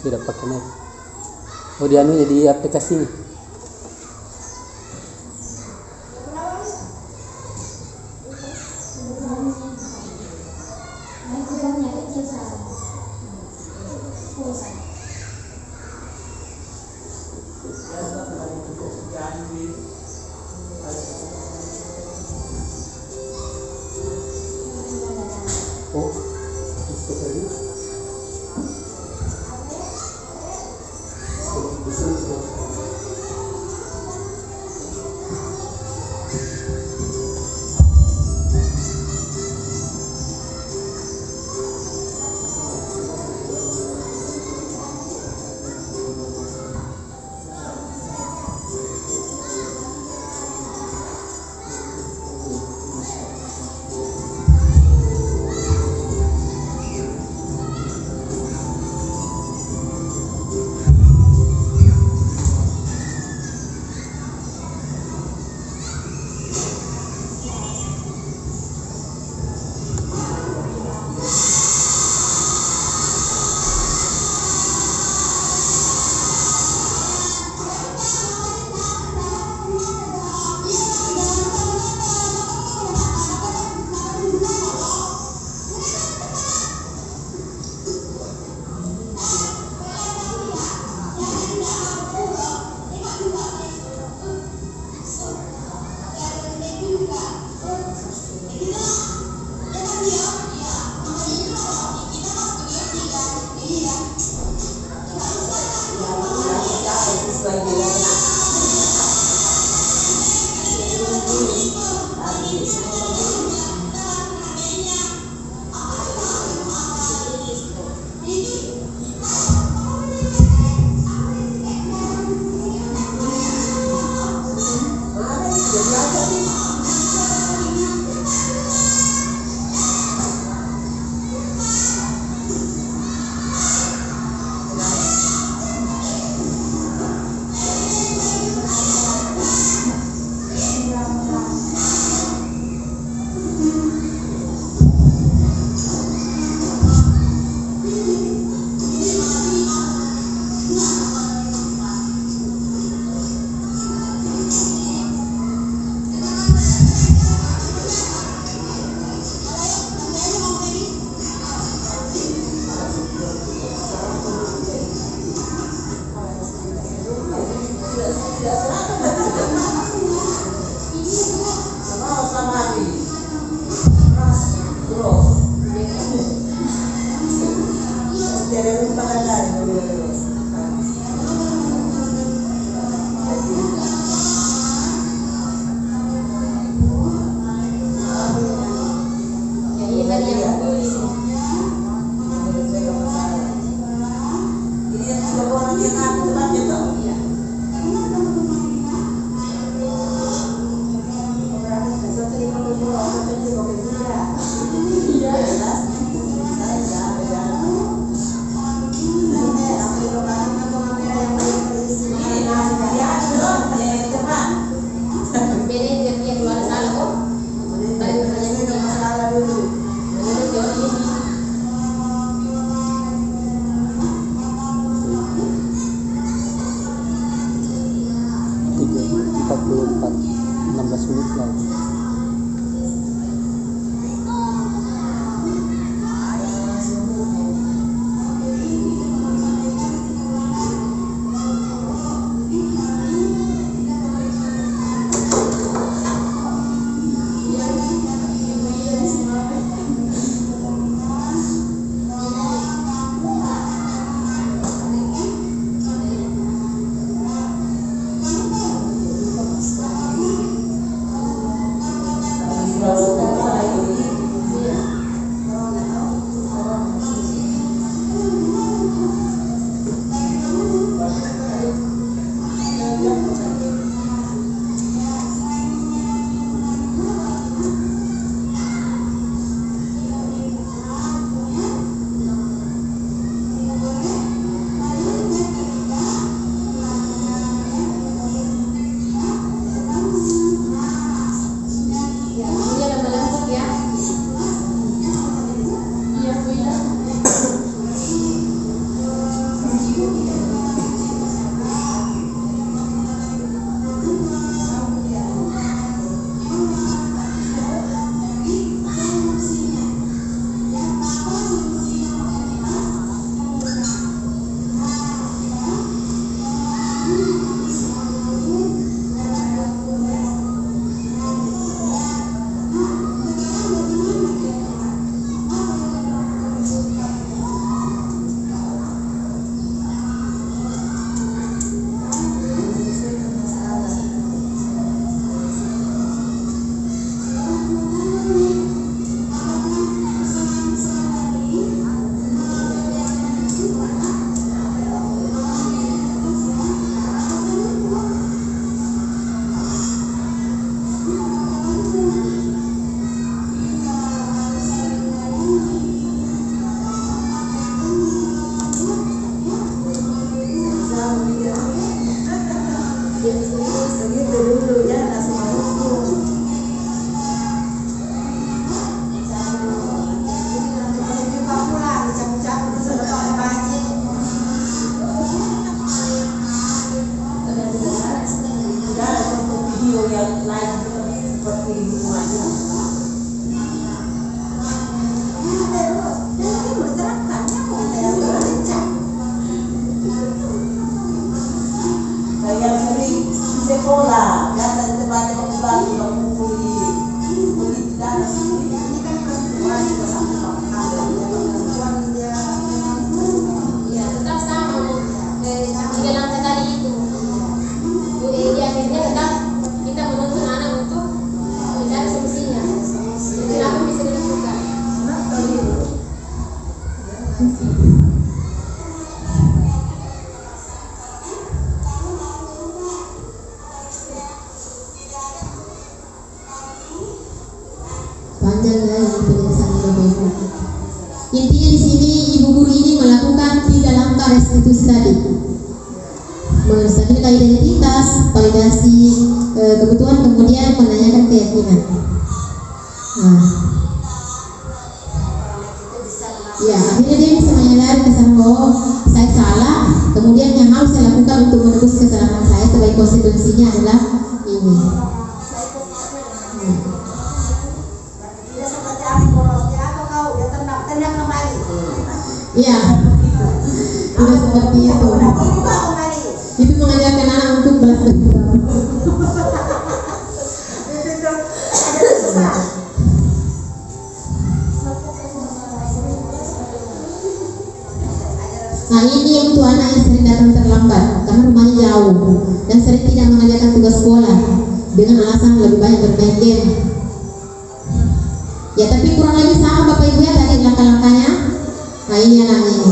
Tidak pakai mic. Oh dia jadi aplikasi ini. Oh, 4 16 menit lagi. Panjang ya ini penjelasan Bapak Ibu. Intinya di sini ibu guru ini melakukan 3 langkah restitusi tadi. Menstabilkan identitas, validasi kebutuhan, kemudian menanyakan keyakinan. Nah, ya akhirnya dia bisa menyadari kesalahan bahwa saya salah. Kemudian yang harus saya lakukan untuk menebus kesalahan saya sebagai konsekuensinya adalah ini. Iya, sudah seperti itu. Itu mengajarkan anak untuk balas dendam. Nah ini untuk anak yang sering datang terlambat karena rumahnya jauh dan sering tidak mengerjakan tugas sekolah dengan alasan lebih banyak bermain game. Ya tapi kurang lebih sama Bapak Ibu ya tadi langkah-langkahnya. Nah ini anaknya ini.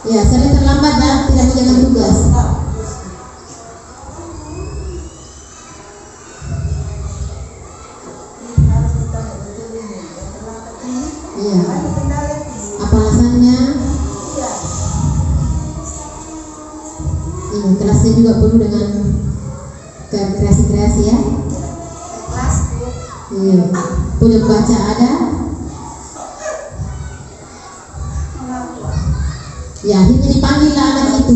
Ya sering terlambat dan tidak mengerjakan tugas. Iya. Apa alasannya? Ini kelasnya juga penuh dengan kreasi-kreasi ya. Iya. Punya baca ada. Ya akhirnya dipanggil lah anak itu.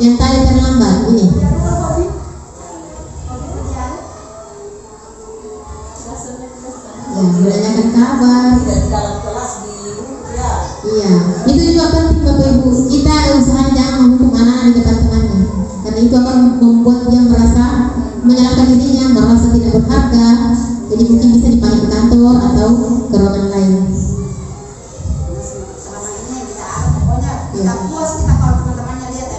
yang tadi terlambat ini. Ya, menanyakan kabar. Iya, itu juga penting Bapak Ibu. Kita usaha jangan menghukum anak-anak di depan temannya, karena itu akan membuat dia merasa menyalahkan dirinya, merasa tidak berharga. Jadi mungkin bisa dipanggil ke kantor atau ke ruangan lain. Selama ini kita pokoknya kita puas kita kalau teman-temannya lihat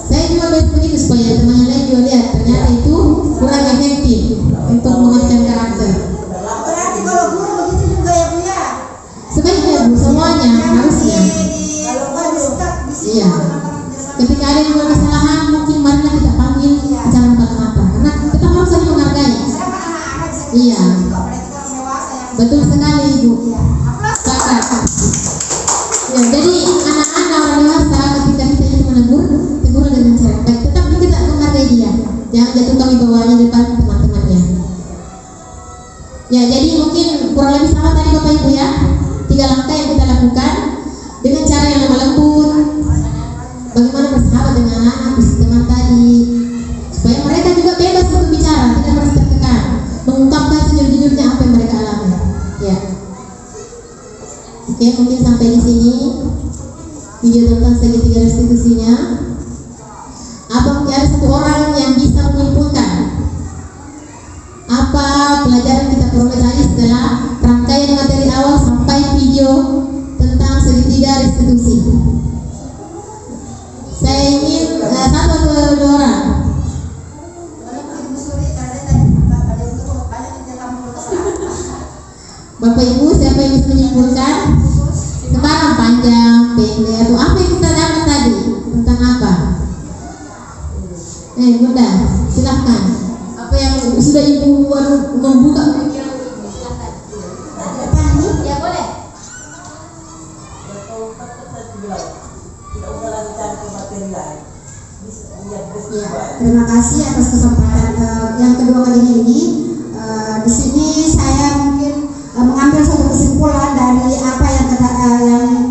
Saya juga begitu supaya temannya lain juga lihat ternyata itu kurang efektif untuk menguatkan karakter. berarti kalau guru begitu juga ya Bu ya. Sebaiknya Bu, semuanya harusnya. Iya. Ketika ada yang buat kesalahan, mungkin marilah kita panggil secara mata-mata, karena kita harus saling menghargai. Iya. Betul sekali Ibu. Kakak. Ya, jadi anak-anak orang dewasa ketika kita itu menegur, tegur dengan cara baik, tetapi kita menghargai dia. Jangan jatuhkan wibawanya di depan teman-temannya. Ya, jadi mungkin kurang lebih sama tadi Bapak Ibu ya. 3 langkah yang kita lakukan dengan cara yang lemah lembut. Bagaimana bersahabat dengan anak-anak teman tadi, supaya mereka juga bebas untuk bicara, tidak merasa tertekan, mengungkapkan sejujur-jujurnya apa yang mereka alami. Ya. Oke, mungkin sampai di sini video tentang segitiga restitusinya. Apa ada satu orang yang bisa menyimpulkan apa pelajaran kita peroleh tadi setelah rangkaian materi awal sampai video tentang segitiga restitusi? Saya ingin satu atau 2 orang. Bapak Ibu, siapa yang bisa menyimpulkan? Sekarang panjang, pendek, atau apa yang kita dapat tadi? Tentang apa? Bunda, silahkan. Apa yang sudah Ibu membuka pikiran? Silahkan. Ya boleh. Terima kasih atas kesempatan yang kedua kalinya ini. Di sini saya mungkin mengambil satu kesimpulan dari apa yang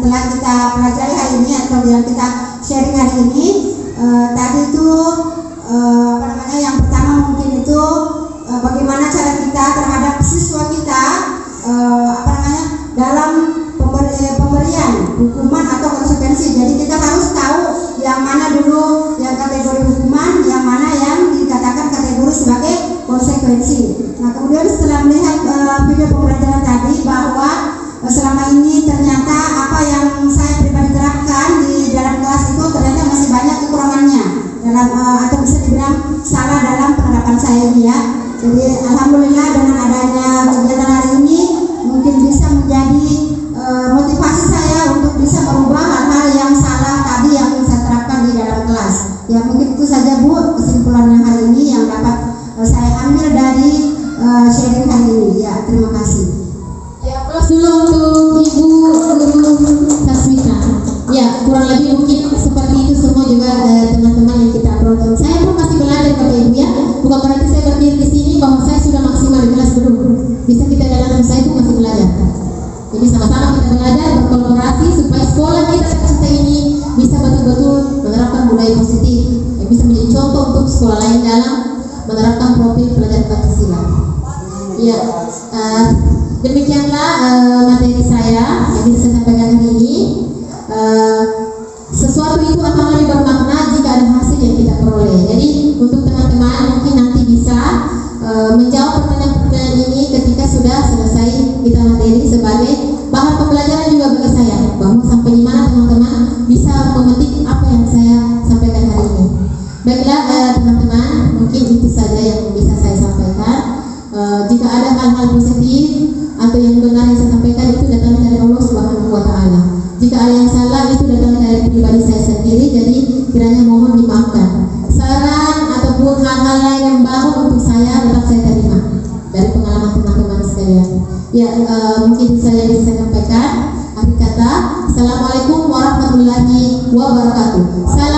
telah kita pelajari hari ini atau yang kita sharing hari ini. Tadi itu yang pertama mungkin itu bagaimana cara kita terhadap siswa kita dalam pemberian hukuman atau konsekuensi. Jadi kita harus tahu yang mana dulu yang kategori hukuman, yang mana yang dikatakan kategori sebagai konsekuensi. Nah, kemudian setelah melihat video pembelajaran tadi bahwa selama ini ternyata apa yang saya pribadi terapkan di dalam kelas itu ternyata masih banyak kekurangannya dalam atau bisa dibilang salah dalam penerapan saya ini ya. Jadi alhamdulillah dengan adanya kegiatan hari ini mungkin bisa menjadi motivasi saya untuk bisa merubah hal-hal yang salah tadi yang saya terapkan di dalam kelas. Ya mungkin itu saja Bu kesimpulan yang hari ini yang dapat saya ambil dari sharing hari ini. Ya, terima kasih. Ya, plus dulu untuk Ibu Guru Tasmita. Ya, kurang lebih mungkin seperti itu semua juga teman-teman yang kita tonton. Saya pun masih belajar Bapak Ibu ya. Bukan berarti saya berdiri di sini bahwa saya sudah maksimal di kelas belum. Bisa kita jalan, saya pun masih belajar. Jadi sama-sama kita belajar berkolaborasi supaya sekolah kita ini bisa betul-betul menerapkan budaya positif yang bisa menjadi contoh untuk sekolah lain dalam menerapkan profil pelajar Pancasila. Ya, demikianlah materi saya yang bisa saya sampaikan hari ini. Sesuatu itu akan lebih bermakna jika ada hasil yang kita peroleh. Jadi untuk teman-teman mungkin nanti bisa menjawab pertanyaan-pertanyaan ini ketika sudah selesai kita materi sebagai bahan pembelajaran juga bagi saya, bahwa sampai di mana teman-teman bisa memetik apa yang saya sampaikan hari ini. Baiklah teman-teman, mungkin itu saja yang bisa saya sampaikan. Jika ada hal-hal positif atau yang benar yang saya sampaikan itu datang dari Allah Subhanahu wa Ta'ala. Jika ada yang salah itu datang dari pribadi saya sendiri, jadi kiranya mohon dimaafkan. Saran ataupun hal-hal lain yang baru untuk saya tetap saya terima dari pengalaman teman-teman sekalian. Ya, mungkin saya bisa sampaikan. Akhir kata, Assalamualaikum warahmatullahi wabarakatuh. Salam